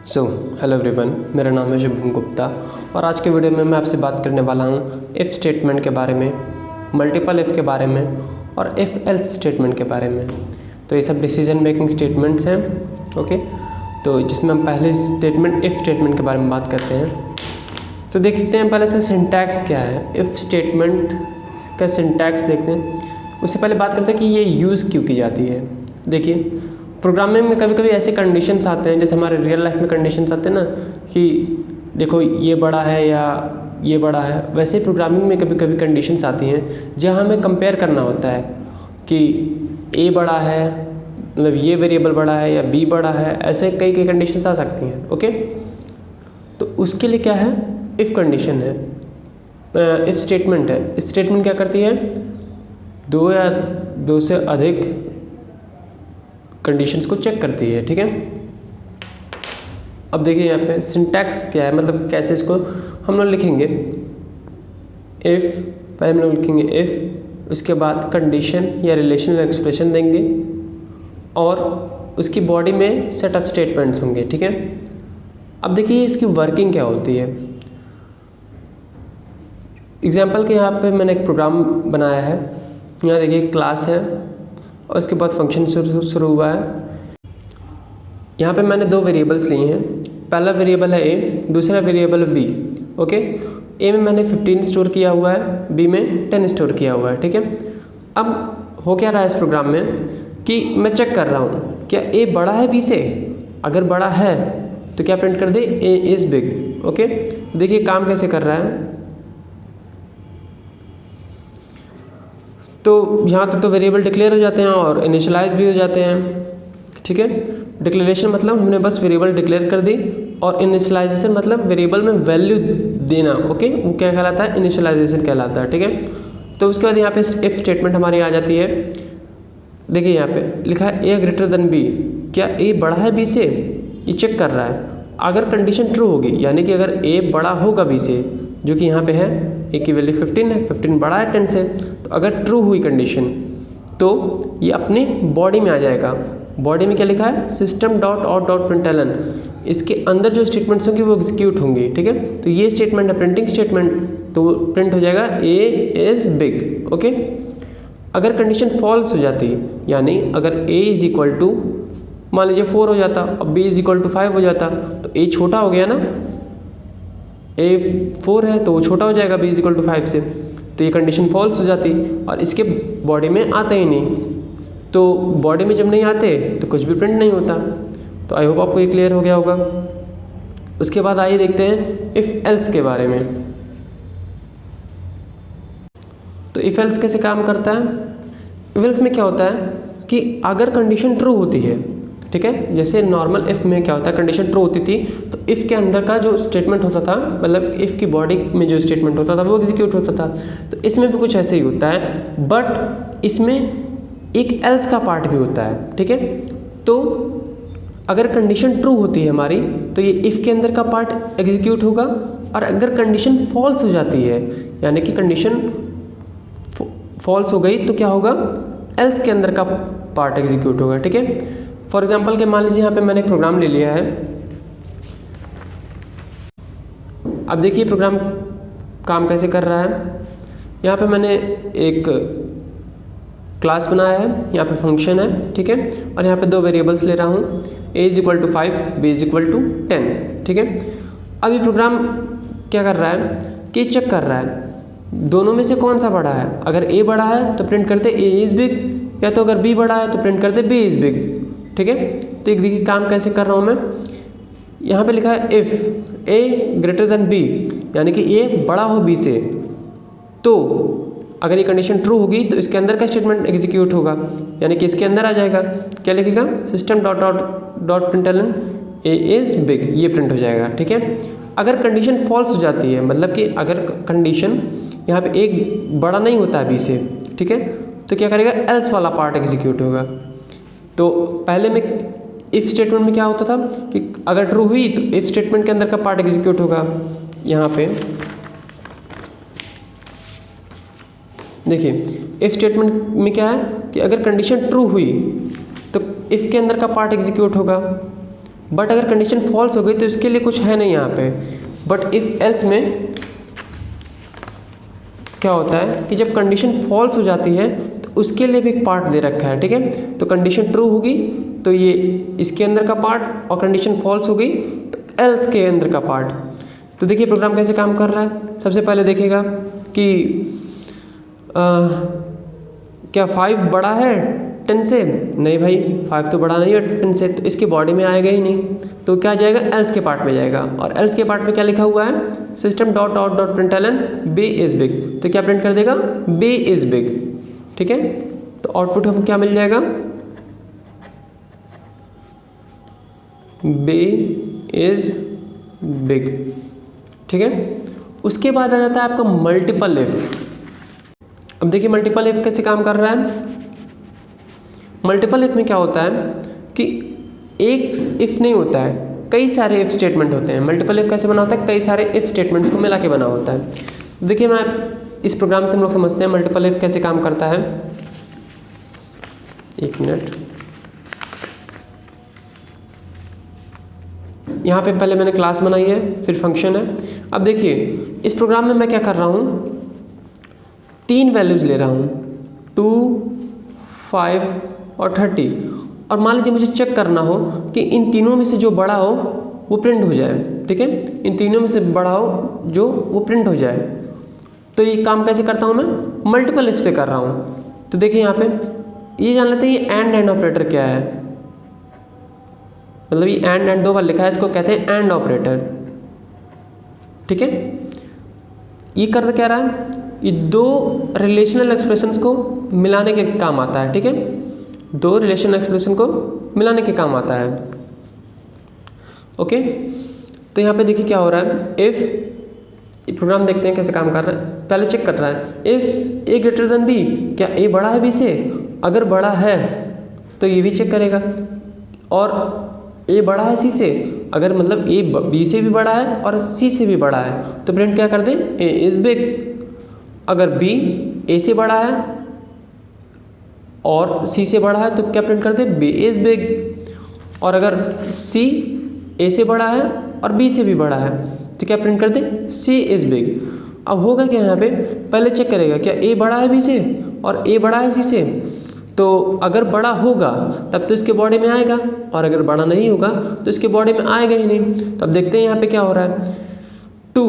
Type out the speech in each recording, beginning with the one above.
So hello everyone, मेरा नाम है शुभम गुप्ता और आज के वीडियो में मैं आपसे बात करने वाला हूँ इफ़ स्टेटमेंट के बारे में, मल्टीपल इफ़ के बारे में और इफ़ एल्स स्टेटमेंट के बारे में। तो ये सब डिसीजन मेकिंग स्टेटमेंट्स हैं, ओके। तो जिसमें हम पहले स्टेटमेंट इफ़ स्टेटमेंट के बारे में बात करते हैं। तो देखते हैं पहले से सिंटैक्स क्या है, इफ़ स्टेटमेंट का सिंटैक्स देखते हैं। उससे पहले बात करते हैं कि ये यूज़ क्यों की जाती है। देखिए, प्रोग्रामिंग में कभी कभी ऐसे कंडीशंस आते हैं, जैसे हमारे रियल लाइफ में कंडीशंस आते हैं ना कि देखो ये बड़ा है या ये बड़ा है, वैसे ही प्रोग्रामिंग में कभी कभी कंडीशंस आती हैं जहां हमें कंपेयर करना होता है कि ए बड़ा है, मतलब ये वेरिएबल बड़ा है या बी बड़ा है, ऐसे कई कई कंडीशंस आ सकती हैं, ओके। तो उसके लिए क्या है, इफ़ कंडीशन है, इफ़ स्टेटमेंट है। इफ स्टेटमेंट क्या करती है, दो या दो से अधिक कंडीशंस को चेक करती है, ठीक है। अब देखिए यहाँ पे सिंटैक्स क्या है, मतलब कैसे इसको हम लोग लिखेंगे। इफ़ पहले हम लोग लिखेंगे इफ़, उसके बाद कंडीशन या रिलेशनल एक्सप्रेशन देंगे और उसकी बॉडी में सेट ऑफ स्टेटमेंट्स होंगे, ठीक है। अब देखिए इसकी वर्किंग क्या होती है। एग्जाम्पल के यहाँ पे मैंने एक प्रोग्राम बनाया है। यहाँ देखिए क्लास है और उसके बाद फंक्शन शुरू हुआ है। यहाँ पे मैंने दो वेरिएबल्स लिए हैं, पहला वेरिएबल है ए, दूसरा वेरिएबल बी, ओके। ए में मैंने 15 स्टोर किया हुआ है, बी में 10 स्टोर किया हुआ है, ठीक है। अब हो क्या रहा है इस प्रोग्राम में कि मैं चेक कर रहा हूँ क्या ए बड़ा है बी से। अगर बड़ा है तो क्या प्रिंट कर दे, ए इज़ बिग, ओके। देखिए काम कैसे कर रहा है। तो यहाँ तक तो वेरिएबल डिक्लेयर हो जाते हैं और इनिशियलाइज भी हो जाते हैं, ठीक है। डिक्लेरेशन मतलब हमने बस वेरिएबल डिक्लेयर कर दी और इनिशियलाइजेशन मतलब वेरिएबल में वैल्यू देना, ओके। वो क्या कहलाता है, इनिशियलाइजेशन कहलाता है, ठीक है। तो उसके बाद यहाँ पे इफ स्टेटमेंट हमारी आ जाती है। देखिए यहाँ पे लिखा है ए ग्रेटर देन बी, क्या ए बड़ा है बी से, ये चेक कर रहा है। अगर कंडीशन ट्रू होगी, यानी कि अगर ए बड़ा होगा बी से, जो कि यहाँ पे है, ए की वैल्यू 15 है, 15 बड़ा है 10 से, तो अगर ट्रू हुई कंडीशन तो ये अपने बॉडी में आ जाएगा। बॉडी में क्या लिखा है, system dot out dot println, इसके अंदर जो स्टेटमेंट्स होंगी वो एग्जीक्यूट होंगी, ठीक है। तो ये स्टेटमेंट है प्रिंटिंग स्टेटमेंट, तो प्रिंट हो जाएगा ए इज़ बिग, ओके। अगर कंडीशन फॉल्स हो जाती, यानी अगर ए इज़ इक्वल टू मान लीजिए 4 हो जाता, अब बी इज़ इक्वल टू 5 हो जाता, तो ए छोटा हो गया ना, ए 4 है तो वो छोटा हो जाएगा बी इज इक्वल टू 5 से, तो ये कंडीशन फॉल्स हो जाती और इसके बॉडी में आते ही नहीं। तो बॉडी में जब नहीं आते तो कुछ भी प्रिंट नहीं होता। तो आई होप आपको ये क्लियर हो गया होगा। उसके बाद आइए देखते हैं इफ़ एल्स के बारे में। तो इफ़ एल्स कैसे काम करता है। इफ़ एल्स में क्या होता है कि अगर कंडीशन ट्रू होती है, ठीक है, जैसे नॉर्मल इफ़ में क्या होता है, कंडीशन ट्रू होती थी तो इफ़ के अंदर का जो स्टेटमेंट होता था, मतलब इफ़ की बॉडी में जो स्टेटमेंट होता था वो एग्जीक्यूट होता था। तो इसमें भी कुछ ऐसे ही होता है, बट इसमें एक एल्स का पार्ट भी होता है, ठीक है। तो अगर कंडीशन ट्रू होती है हमारी तो ये इफ़ के अंदर का पार्ट एग्जीक्यूट होगा, और अगर कंडीशन फॉल्स हो जाती है, यानी कि कंडीशन फॉल्स हो गई, तो क्या होगा, एल्स के अंदर का पार्ट एग्जीक्यूट होगा, ठीक है। फॉर एग्जाम्पल के मान लीजिए यहाँ पे मैंने एक प्रोग्राम ले लिया है। अब देखिए प्रोग्राम काम कैसे कर रहा है। यहाँ पे मैंने एक क्लास बनाया है, यहाँ पे फंक्शन है, ठीक है, और यहाँ पे दो वेरिएबल्स ले रहा हूँ, a is equal to 5, b is equal to 10, ठीक है। अब ये प्रोग्राम क्या कर रहा है कि चेक कर रहा है दोनों में से कौन सा बड़ा है। अगर a बड़ा है तो प्रिंट करते a इज़ बिग, या तो अगर b बड़ा है तो प्रिंट करते b इज़ बिग, ठीक है। तो एक देखिए काम कैसे कर रहा हूँ मैं। यहाँ पे लिखा है if a greater than b, यानी कि a बड़ा हो b से, तो अगर ये कंडीशन ट्रू होगी तो इसके अंदर का स्टेटमेंट एग्जीक्यूट होगा, यानी कि इसके अंदर आ जाएगा, क्या लिखेगा, system dot dot dot println A is big, ये प्रिंट हो जाएगा, ठीक है। अगर कंडीशन फॉल्स हो जाती है, मतलब कि अगर कंडीशन यहाँ पे एक बड़ा नहीं होता है बी से, ठीक है, तो क्या करेगा, एल्स वाला पार्ट एग्जीक्यूट होगा। तो पहले में इफ़ स्टेटमेंट में क्या होता था कि अगर ट्रू हुई तो इफ़ स्टेटमेंट के अंदर का पार्ट एग्जीक्यूट होगा। यहाँ पे देखिए इफ़ स्टेटमेंट में क्या है कि अगर कंडीशन ट्रू हुई तो इफ़ के अंदर का पार्ट एग्जीक्यूट होगा, बट अगर कंडीशन फॉल्स हो गई तो इसके लिए कुछ है नहीं यहाँ पे। बट इफ़ एल्स में क्या होता है कि जब कंडीशन फॉल्स हो जाती है तो उसके लिए भी एक पार्ट दे रखा है, ठीक है। तो कंडीशन ट्रू होगी तो ये इसके अंदर का पार्ट, और कंडीशन फॉल्स हो गई तो एल्स के अंदर का पार्ट। तो देखिए प्रोग्राम कैसे काम कर रहा है। सबसे पहले देखेगा कि क्या 5 बड़ा है 10 से? नहीं भाई, 5 तो बड़ा नहीं है 10 से, तो इसकी बॉडी में आएगा ही नहीं। तो क्या जाएगा? एल्स के पार्ट में जाएगा। और एल्स के पार्ट में क्या लिखा हुआ है? System dot out dot println B is big. तो क्या प्रिंट कर देगा? बी इज बिग, ठीक है। तो आउटपुट हमको क्या मिल जाएगा? बी इज बिग, ठीक है। उसके बाद आ जाता है आपका मल्टीपल इफ। अब देखिए मल्टीपल इफ कैसे काम कर रहा है। मल्टीपल इफ में क्या होता है कि एक इफ नहीं होता है, कई सारे इफ स्टेटमेंट होते हैं। मल्टीपल इफ कैसे बना होता है? कई सारे इफ स्टेटमेंट्स को मिला के बना होता है। देखिए मैं इस प्रोग्राम से हम लोग समझते हैं मल्टीपल इफ कैसे काम करता है। एक मिनट, यहाँ पे पहले मैंने क्लास बनाई है, फिर फंक्शन है। अब देखिए इस प्रोग्राम में मैं क्या कर रहा हूँ, 3 वैल्यूज़ ले रहा हूँ, 2, 5 और 30। और मान लीजिए मुझे चेक करना हो कि इन तीनों में से जो बड़ा हो वो प्रिंट हो जाए, ठीक है। इन तीनों में से बड़ा हो जो वो प्रिंट हो जाए। तो ये काम कैसे करता हूँ मैं? मल्टीपल इफ से कर रहा हूँ। तो देखिए यहाँ पे ये जान लेते हैं ये एंड ऑपरेटर क्या है। मतलब ये एंड 2 बार लिखा है, इसको कहते हैं एंड ऑपरेटर, ठीक है। ये कर क्या रहा है? ये 2 रिलेशनल एक्सप्रेशंस को मिलाने के काम आता है, ठीक है। 2 रिलेशनल एक्सप्रेशन को मिलाने के काम आता है, ओके। तो यहाँ पे देखिए क्या हो रहा है। इफ प्रोग्राम देखते हैं कैसे काम कर रहा है। पहले चेक कर रहा है if A greater than B, क्या ए बड़ा है बी से? अगर बड़ा है तो ये भी चेक करेगा। और ए बड़ा है सी से, अगर मतलब ए बी से भी बड़ा है और सी से भी बड़ा है तो प्रिंट क्या कर दे? ए इज बिग। अगर बी ए से बड़ा है और सी से बड़ा है तो क्या प्रिंट कर दे? B is big. और अगर सी ए से बड़ा है और बी से भी बड़ा है तो क्या प्रिंट कर दे? सी इज बिग। अब होगा क्या यहाँ पे? पहले चेक करेगा क्या ए बड़ा है बी से और ए बड़ा है सी से। तो अगर बड़ा होगा तब तो इसके बॉडी में आएगा, और अगर बड़ा नहीं होगा तो इसके बॉडी में आएगा ही नहीं। तो अब देखते हैं यहाँ पे क्या हो रहा है। 2,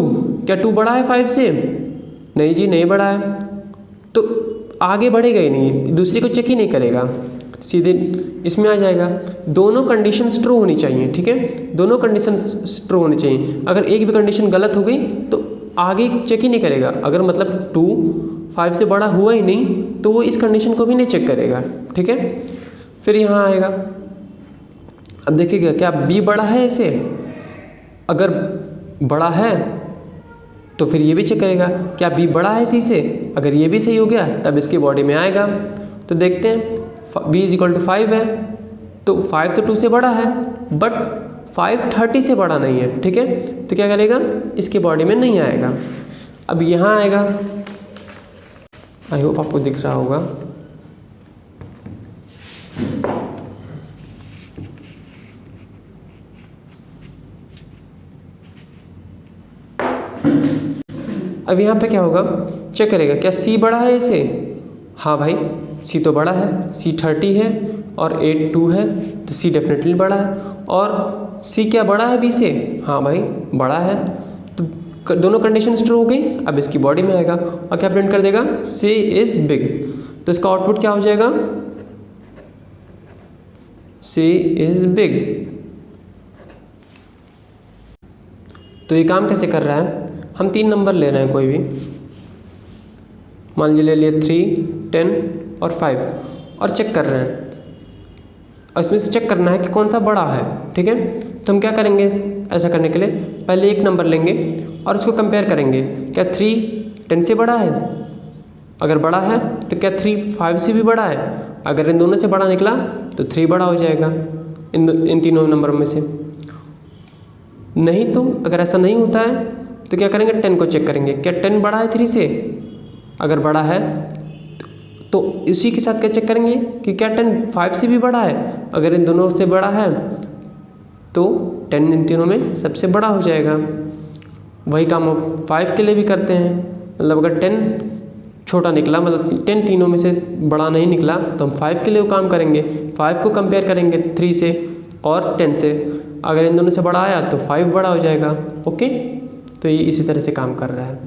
क्या 2 बड़ा है 5 से? नहीं जी, नहीं बड़ा है। तो आगे बढ़ेगा ही नहीं, दूसरे को चेक ही नहीं करेगा, सीधे इसमें आ जाएगा। दोनों कंडीशंस ट्रू होनी चाहिए, ठीक है। दोनों कंडीशंस ट्रू होनी चाहिए। अगर एक भी कंडीशन गलत हो गई तो आगे चेक ही नहीं करेगा। अगर मतलब 2 5 से बड़ा हुआ ही नहीं तो वो इस कंडीशन को भी नहीं चेक करेगा, ठीक है। फिर यहाँ आएगा, अब देखिएगा क्या बी बड़ा है इसे? अगर बड़ा है तो फिर ये भी चेक करेगा क्या बी बड़ा है सी से। अगर ये भी सही हो गया तब इसकी बॉडी में आएगा। तो देखते हैं b इज इक्वल टू 5 है, तो 5 तो 2 से बड़ा है, बट 5 30 से बड़ा नहीं है, ठीक है। तो क्या करेगा? इसके बॉडी में नहीं आएगा। अब यहाँ आएगा, आई होप आपको दिख रहा होगा। अब यहाँ पे क्या होगा? चेक करेगा क्या सी बड़ा है इसे? हाँ भाई, सी तो बड़ा है, सी 30 है और 8 2 है, तो सी डेफिनेटली बड़ा है। और सी क्या बड़ा है बी से? हाँ भाई, बड़ा है। तो दोनों कंडीशंस ट्रू हो गई। अब इसकी बॉडी में आएगा और क्या प्रिंट कर देगा? सी इज बिग। तो इसका आउटपुट क्या हो जाएगा? सी इज बिग। तो ये काम कैसे कर रहा है? हम 3 नंबर ले रहे हैं कोई भी, मान लीजिए ले लिए 3, 10 और 5, और चेक कर रहे हैं। और इसमें से चेक करना है कि कौन सा बड़ा है, ठीक है। तो हम क्या करेंगे ऐसा करने के लिए? पहले एक नंबर लेंगे और उसको कंपेयर करेंगे। क्या 3 10 से बड़ा है? अगर बड़ा है तो क्या 3 5 से भी बड़ा है? अगर इन दोनों से बड़ा निकला तो 3 बड़ा हो जाएगा इन तीनों नंबरों में से। नहीं तो अगर ऐसा नहीं होता है तो क्या करेंगे? 10 को चेक करेंगे। क्या 10 बड़ा है 3 से? अगर बड़ा है तो इसी के साथ क्या चेक करेंगे कि क्या 10 5 से भी बड़ा है? अगर इन दोनों से बड़ा है तो 10 इन तीनों में सबसे बड़ा हो जाएगा। वही काम हम 5 के लिए भी करते हैं, मतलब अगर 10 छोटा निकला, मतलब 10 तीनों में से बड़ा नहीं निकला, तो हम 5 के लिए वो काम करेंगे। 5 को कंपेयर करेंगे 3 से और 10 से, अगर इन दोनों से बड़ा आया तो 5 बड़ा हो जाएगा। ओके, तो ये इसी तरह से काम कर रहा है।